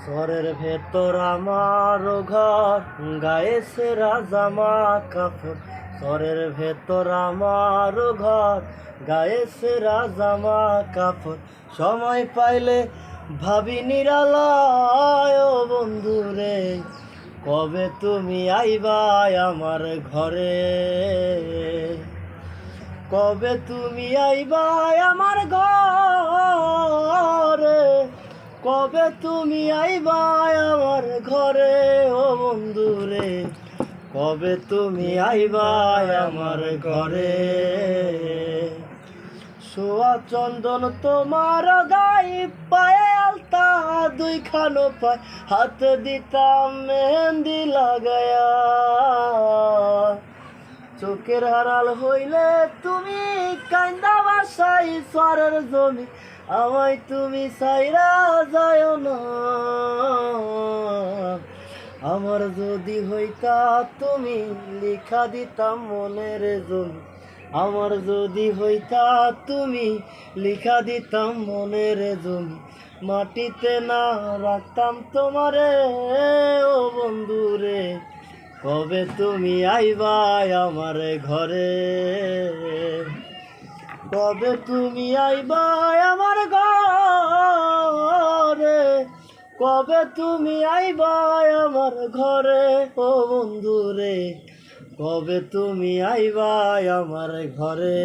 ঘরের ভেতর আমার ঘর, গায়ে সেরা জামা কাপড়। ঘরের ভেতর আমার ঘর, গায়ে সেরা জামা কাপড়। সময় পাইলে ভাবি নিরালায়, ও বন্ধুরে কবে তুমি আইবা আমার ঘরে, কবে তুমি আইবা আমার ঘরে, কবে তুমি আইবা আমার ঘরে, ও বন্ধুরে কবে তুমি আইবা আমার ঘরে। সোয়া চন্দন তোমার গায়ে, পায়ে আলতা দুইখানো পায়, হাতে দিতাম মেহেন্দি লাগায়া। চোখের হারাল হইলে তুমি কান্দা বাসাই সরের জমি, আমায় তুমি সাইরা যায় না। আমার যদি হইতা তুমি লিখা দিতাম মনের জমি, আমার যদি হইতা তুমি লিখা দিতাম মনের জমি। মাটিতে না রাখতাম তোমারে, ও বন্ধুরে কবে তুমি আইবা আমার ঘরে, কবে তুমি আইবা আমার ঘরে, কবে তুমি আইবা আমার ঘরে, ও বন্ধুরে কবে তুমি আইবা আমার ঘরে।